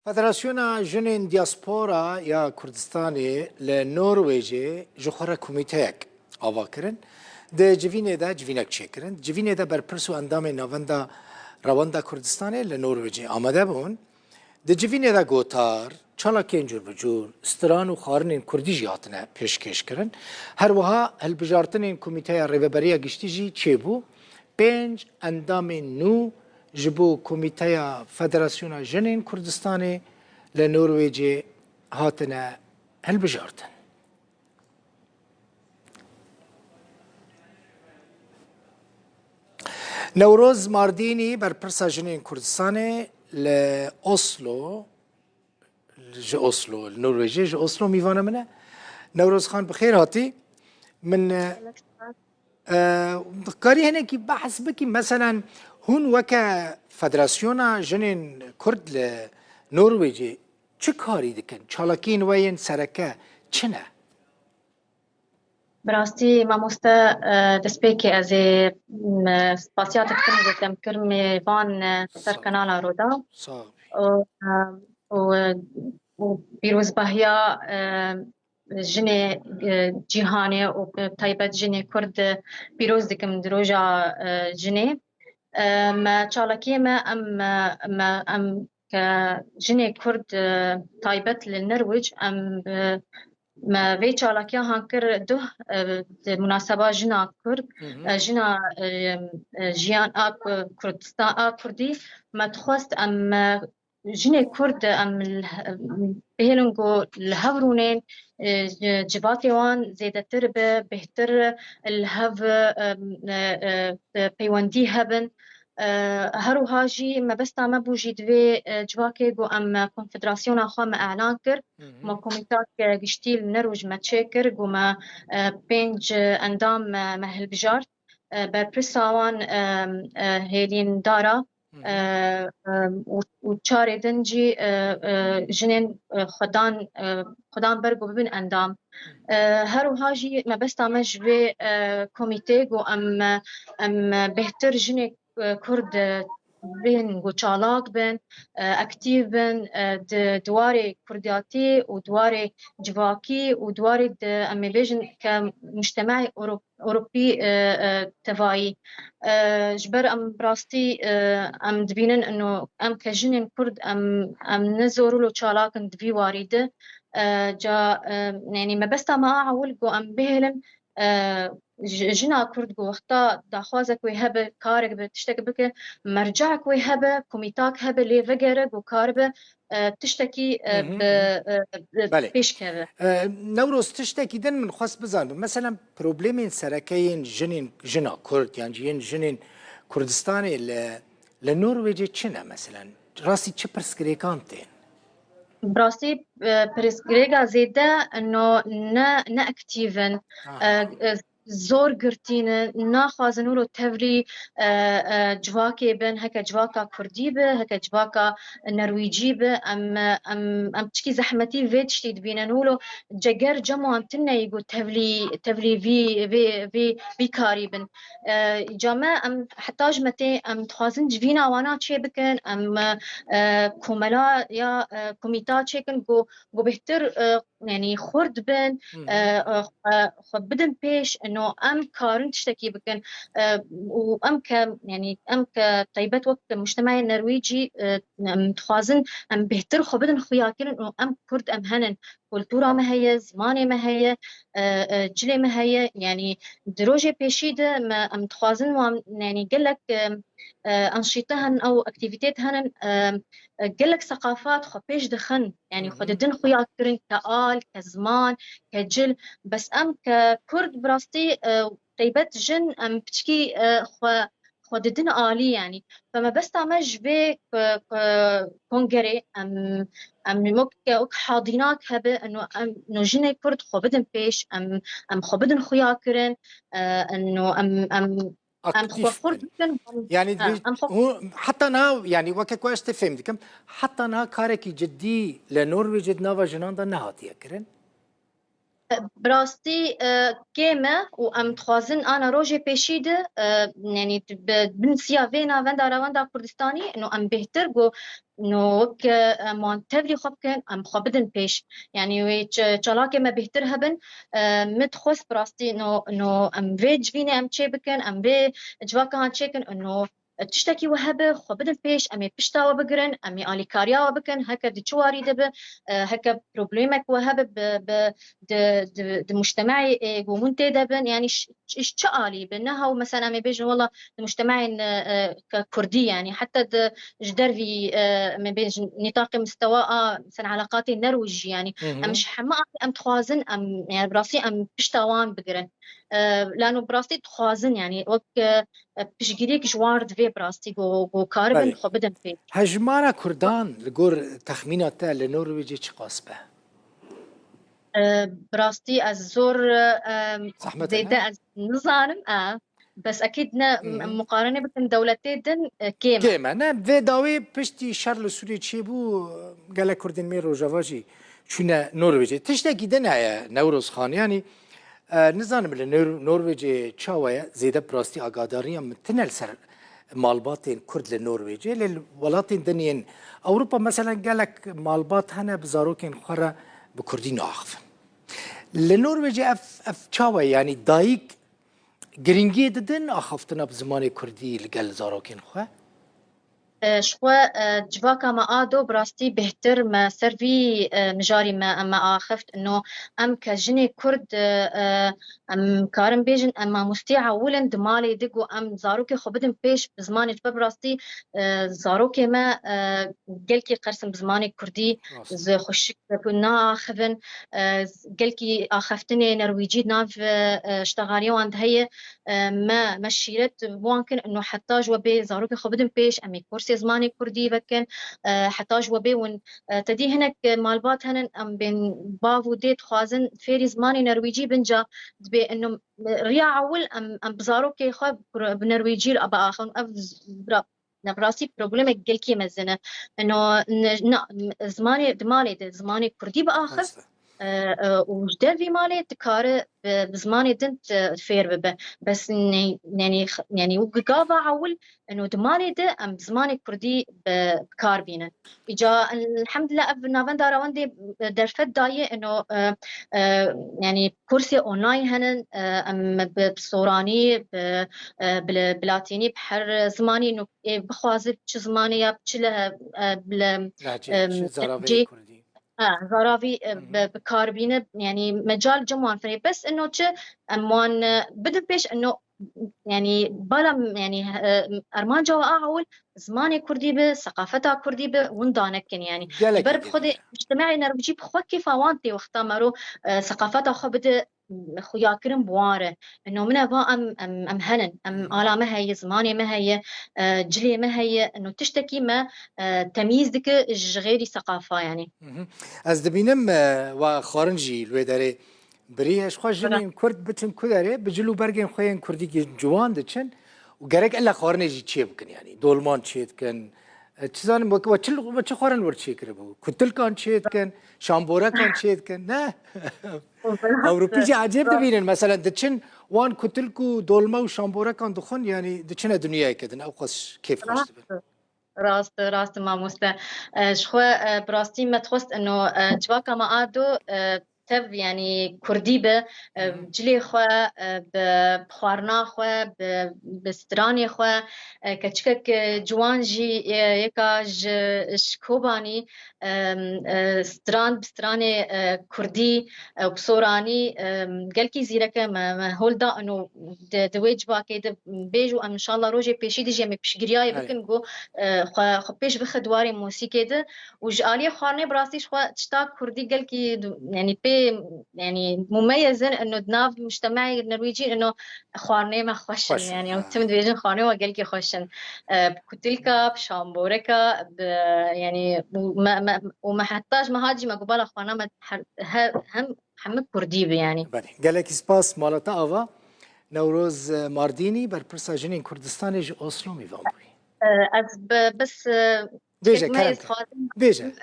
فدراسیونا جنین دیاسپورا یا کردستانی لنرویجی جخورا کمیتهک آوا کرن ده جوینه ده جوینک چه کرن جوینه ده برپرس و اندام نواندا رواندا کردستانی لنرویجی آمده بون ده جوینه ده گوتار چالاکین جور بجور استران و خارنین کردی جیاتنه پیشکش کرن هر وها هلبجارتنین کمیته ریببریا گشتی جی چه بو پنج اندام نو جبو کمیته فدراسیون جنین کردستانی لنرویجی هاتنه هلبجارتن نوروز ماردینی بر پرسا جنین کردستانی لأوسلو جه أوسلو النرويجي جه أوسلو ميفانا منه نوروز خان بخير هاتي من قاري هنا كي بحث بكي مثلا هون وكا فدراسيونا جنين كرد لنرويجي چه كاري دكن چالاكين وين سركه چنه براستی مامۆستا دەستپێکی ئەزێ سپاسیاتێک دەکەم کرمێڤان سەر کەناڵا ڕۆدا و پیرۆزباهیا ژنێ جیهانێ و تایبەت ژنێ کورد پیرۆز دکم درۆژا ژنێ ما چاڵەکێمە ئەم کە ژنێ کورد تایبەت لە نەرویج ئەم ما وی چالاکیا هانکر دو مناسبه جنا کرد جنا جیان کردستان کردی ما تخواست ام جنه کرد ام بهلنگو الهورونين جباتي وان زيادة تربة بهتر الهو بيواندي هبن هرو هاجي ما بس ما بوجي دوي جواكي جو ام كونفدراسيون اخوا ما اعلان كر ما كوميتات قشتيل نروج ما تشيكر جو ما بينج اندام ما هلبجار بربرساوان هيلين دارا وتشاري دنجي جنين خدان برگو ببین اندام هرو هاجي ما بس ما جوي كوميتي جو ام بهتر جني كرد بين جو چالاك بين اكتيف بين دواري كردياتي ودواري جواكي ودواري امي بيجن كمجتمع اوروبي تفاعي جبر ام براستي ام دبينن انه ام كجنين كرد ام نزورو لو چالاك دبي واريده جا يعني ما بس ما اعول جو ام بهلم جنا كرد جو وقتا داخوازك ويهبه كارك بتشتكي بك مرجعك ويهبه كوميتاك هبه لي فجرك وكاربه تشتكي بيشكره نوروز تشتكي دن من خاص بزان مثلا بروبليمين سركين جنا كرد يعني جنين كردستاني لنرويج چنه مثلا راسي چه برسكريكانتين براسي برسكريكا زيادة انه نا اكتيفن زور قرتين ناخوازنو له تفري جواكي بن هكا جواكا كردي به هكا جواكا نرويجي به ام تشكي زحمتي فيت شتيد بينانو له جگر جمو انتنا يقول تفلي في كاري بن جامع ام حتاج متي ام تخازن جفينا وانا تشي بكن ام كوملا يا كوميتا تشيكن جو بهتر يعني خرد بن بدن بيش انه ام كارن تشتكي بكن وام ك يعني ام كطيبات وقت المجتمع النرويجي متخازن ام بهتر خو بدن خياكين انه ام كرد ام هنن كولتورا ما هي زماني ما هي جلي ما هي يعني دروجي بيشيده ما ام تخازن يعني قال لك انشطتهن او اكتيفيتيتهن قال لك ثقافات خو بيش دخن يعني خو ددن خويا كرن كآل كزمان كجل بس ام ككرد براستي طيبت جن ام بتشكي خو ددن آلي يعني فما بس تعمج في كونغري ام مك حاضناك هبه انه جن كرد خو بدن بيش ام خو بدن خويا كرن انه ام يعني حتى نا يعني وكا كواش تفهم ديكم حتى نا كاركي جدي لنرويج نافا جناندا نهاتي كرن براستي كيما وام تخوازن انا روجي بيشيده يعني بنسيا فينا فندا كردستاني انه ام بهتر جو انه وك مان تفري خبكن ام خبدن بيش يعني وي چالاكي ما بهترهبن متخص براستي انه ام فيج فيني ام تشيبكن ام بي جواكا هان تشيكن انه تشتكي وهبه خبدن بيش امي بشتا وبقرن امي الي كاريا وبكن هكا دي چواري دبه هكا بروبليمك وهبه ب د مجتمعي ومنتي دبن يعني ايش تشالي بانها ومثلا امي بيجن والله مجتمعي كردي يعني حتى جدر في من بين نطاق مستوى مثلا علاقاتي النرويج يعني مش حما ام تخوازن ام يعني براسي ام بشتاوان بقرن لانه براسي تخوازن يعني وك بشجريك جوارد في براستي جو كاربن خو بدن في هجمارا كردان لقور تخمينات لنرويج چه قاسبه براستي از زور زيدا از نظارم بس اكيد مقارنه بين دولتين كيما انا في داوي بشتي شارل سوري تشيبو قال كردين ميرو جافاجي شنا نرويج تشتكي دنا نوروز خان يعني نظام النرويج تشاويا زيدا براستي اقاداريا متنل سر مالباتين كرد للنرويج للولاتين دنيين اوروبا مثلا قال لك مالبات هنا بزاروكين خرا بكردين اخف للنرويج اف تشاويا يعني دايك گرینگی ددن اخفتنا بزمان کردی لگل زاروکین خواه؟ شخوا جواكا ما آدو براستي بهتر ما سرفي مجاري ما آخفت انه ام كجني كرد ام كارم بيجن اما مستيعة ولن دمالي دقو ام زاروكي خبدن بيش بزماني جبا براستي زاروكي ما قلكي قرسم بزماني كردي ز خشك كنا آخفن قلكي آخفتني نرويجي ناف اشتغالي واند هي ما شيرت ممكن انه حتى جوابي زاروكي خبدن بيش امي كورسي زماني كردي بكن حتى جوابي ون تدي هناك مالبات هنن ام بين بافو ديت خوازن فيري زماني نرويجي بنجا بي انه ريا عول ام بزاروكي خو بنرويجي ابا اخن نبراسي بروبليمك قلكي مزنه انه زماني دمالي زماني كردي باخف وجدر في مالي تكار بزماني دنت فير ببه بس يعني وقابا عول انه دمالي ده ام بزماني كردي بكار بينا اجا الحمد لله ابنا فندا راوندي درفت داي انه يعني كورسي اونلاين هنن ام بصوراني بلاتيني بحر زماني انه بخوازب زماني يا بتشلها بل زرافي كردي زرافي بكاربينه يعني مجال جموان فني بس انه تش امان بدن بيش انه يعني بلا يعني ارمان جوا اعول زماني كردي به ثقافتها كردي به وندانكن يعني جبر بخدي اجتماعي نرجي بخو كيف وانتي واختمروا ثقافتها خو بده خويا كرم بواره انه من ابا ام هنن ام علامه هي زماني ما هي جلي ما هي انه تشتكي ما تمييز دك غيري ثقافه يعني از دبینم و خارنجی لوی داره بریش خواجنین کرد بتن کداره بجلو برگن خوین کردی که جوان دچن و گرک الا خارنجی چی بکن يعني دولمان چی کن چیزان و چه خارن ور چی کرده بود کتل کان چی کن شامبورا کان چی کن نه اوروپی عجیب دبینن مثلا دچن وان کتل کو دولما و شامبورا کان دخون يعني دچن دنیای کدن او قص کیف خوش دبن راست ما مستا شخوا براستي ما تخست انه جواكا ما ادو تف يعني كردي به جلي خوا بخوارنا خوا بستراني خوا كتشكك جوانجي يكاج شكوباني ستران بستراني كردي بصوراني قالكي زيرك ما هولدا انه دويج باكي بيجو ان شاء الله روجي بيشي دي جيمي بشجرياي بكن جو خبيش بخدواري موسيقى ده وجالي خارني براسي شخوا تشتا كردي قالكي يعني بي يعني مميزا انه دناف مجتمعي النرويجي انه خارني ما خوشن يعني او تم ديجن خارني وقالكي خوشن بكتلكا بشامبوركا يعني وما حتاج ما هاجي ما قبال اخوانا ما هم حمد كردي يعني قالك سباس مالتا افا نوروز مارديني برپرسا جنين كردستاني جو اوسلو ميفان بس بيجا كلام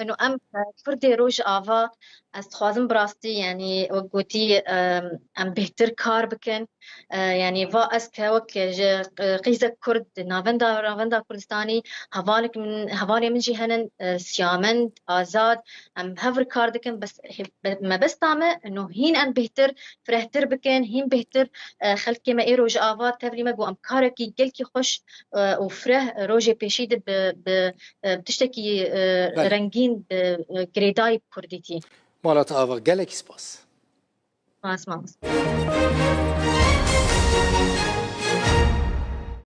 انه ام كردي روج افا از خوازم براستی یعنی وقتی ام بهتر کار بکن یعنی و از که وقت قیزک کرد ناوندا کردستانی هوای من جهنن سیامند آزاد ام هفر کار دکن بس ما بس تامه انه هین ام بهتر فرهتر بکن هین بهتر خلقی ما ای روز آوات تبری ما گو ام کارکی گلکی خوش و فره روز پیشید بتشتکی رنگین گریدای کردیتی. مالات آوا گلک سپاس. ماس.